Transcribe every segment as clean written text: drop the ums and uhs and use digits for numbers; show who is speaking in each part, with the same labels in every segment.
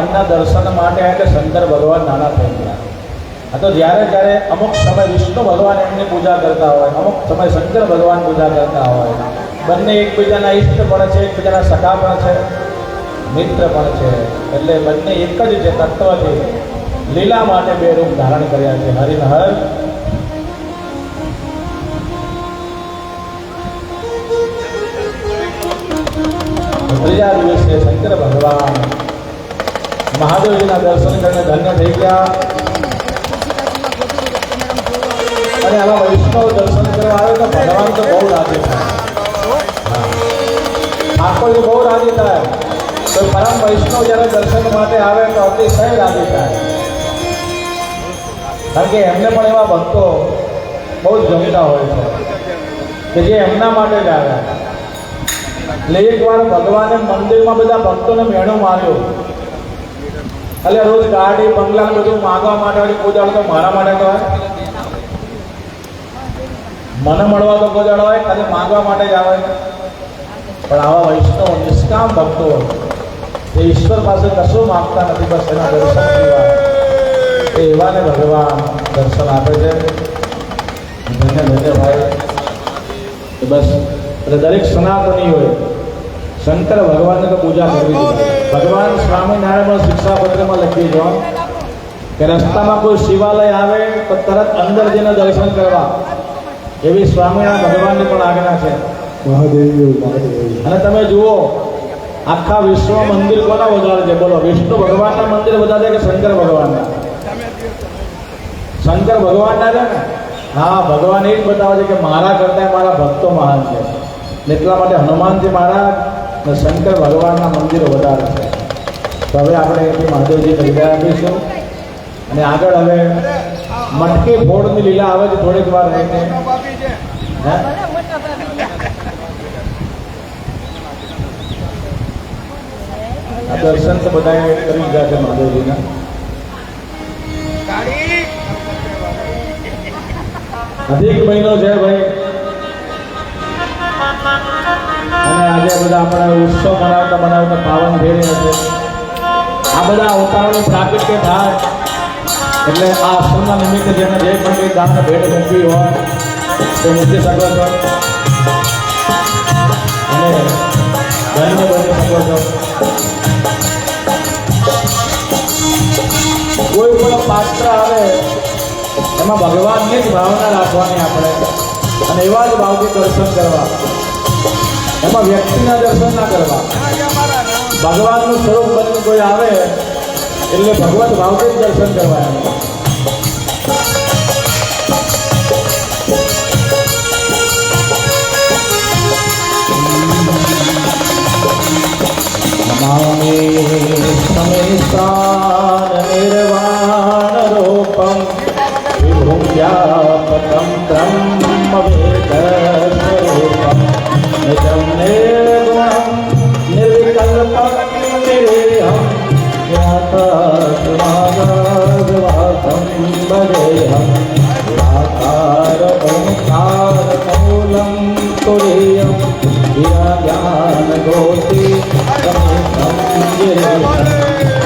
Speaker 1: એમના દર્શન માટે એટલે શંકર ભગવાન નાના થઈ ગયા. આ તો જ્યારે અમુક સમય વિષ્ણુ ભગવાન એમની પૂજા કરતા હોય, અમુક સમય શંકર ભગવાન પૂજા કરતા હોય, બંને એકબીજાના ઈષ્ટ પણ છે, એકબીજાના સખા પણ છે, મિત્ર પણ છે. એટલે બંને એક જ છે તત્વથી લીલા માટે બે રૂપ ધારણ કર્યા છે, હરિ હર. ત્રીજા દિવસે શંકર ભગવાન મહાદેવજીના દર્શન કરીને ધન્ય થઈ ગયા. અને આવા વૈષ્ણવ દર્શન કરવા આવે તો ભગવાન તો બહુ રાજી થાય, ઠાકોરજી બહુ રાજી થાય. તો પરમ વૈષ્ણવ જ્યારે દર્શન માટે આવે તો અતિશય રાજી થાય. કારણ કે એમને પણ એવા ભક્તો બહુ જ ગમતા હોય છે કે જે એમના માટે જ આવ્યા. એટલે એકવાર ભગવાને મંદિરમાં બધા ભક્તોને મેણો માર્યો. એટલે રોજ ગાડી બંગલા બધું માગવા માટે કોદાળ તો મારા માટે તો હોય, મને મળવા તો કોદાળ હોય, ખાલી માગવા માટે જ આવે. પણ આવા વૈષ્ણવ નિષ્કામ ભક્તો એ ઈશ્વર પાસે કશું માગતા નથી, બસ એના દર્શન કરવા. એવાને ભગવાન દર્શન આપે છે. ધન્ય ધન્ય ભાઈ. બસ એટલે દરેક સનાતની હોય શંકર ભગવાનને તો પૂજા કરવી જોઈએ. ભગવાન સ્વામિનારાયણ શિક્ષાપત્રમાં લખી જો કે રસ્તામાં કોઈ શિવાલય આવે તો તરત અંદર જઈને દર્શન કરવા, એવી સ્વામિનારાયણ ભગવાનની પણ આજ્ઞા છે. અને તમે જુઓ આખા વિશ્વ મંદિર કોના વધારે છે બોલો? વિષ્ણુ ભગવાનના મંદિર વધારે કે શંકર ભગવાનના? શંકર ભગવાનના છે ને. હા, ભગવાન એ જ બતાવે છે કે મારા કરતા મારા ભક્તો મહાન છે. એટલા માટે હનુમાનજી મહારાજ અને શંકર ભગવાનના મંદિરો વધારે છે. તો હવે આપણે એથી મહાદેવજી વિદાય આપીશું અને આગળ હવે મટકી ફોડની લીલા આવે છે થોડીક વાર રહીને. આ દર્શન તો બધા કરી ગયા છે મહાદેવજીના. અધિક મહિનો છે ભાઈ, અને આજે બધા આપણે ઉત્સવ મનાવતા પાવન ફેરી હશે. આ બધા અવતારોની પ્રાકૃતિક થાય એટલે આ આશ્રમના નિમિત્તે જેને જે પણ કંઈ દાન ભેટ મૂકવી હોય તે મૂકી શકો છો અને ધન્ય બની શકો છો. કોઈ પણ પાત્ર આવે એમાં ભગવાનની જ ભાવના રાખવાની આપણે, અને એવા જ ભાવથી દર્શન કરવા. એમાં વ્યક્તિના દર્શન ના કરવા. ભગવાનનું સ્વરૂપ બનીને કોઈ આવે એટલે ભગવત ભાવથી જ દર્શન કરવા. નિર્વાણ રૂપમ વિભુમ વ્યાપકમ બ્રહ્મ વેદ સ્વરૂપમ નિજમ નિર્ગુણમ નિર્વિકલ્પમ નિરેહમ જ્ઞાતસ્માગવાસમ ભજેહમ આકાર ઓંકાર મૂલમ તુરીયમ જ્ઞાન ગોતિ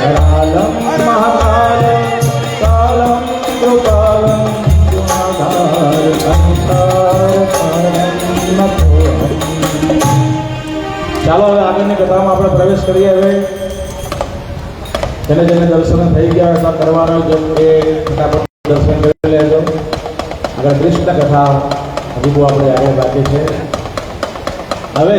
Speaker 1: કરાલમ મહાકાલમ કાલમ કૃપાલમ ગુણાધાર સંસાર. ચાલો હવે આગળની કથામાં આપણે પ્રવેશ કરીએ. હવે જેને જેને દર્શન થઈ ગયા એટલા કરવાનો જેમ કે ફટાફટ દર્શન કરી લેજો. આગળ કૃષ્ણ કથા હજુ આપણે આગળ બાકી છે. હવે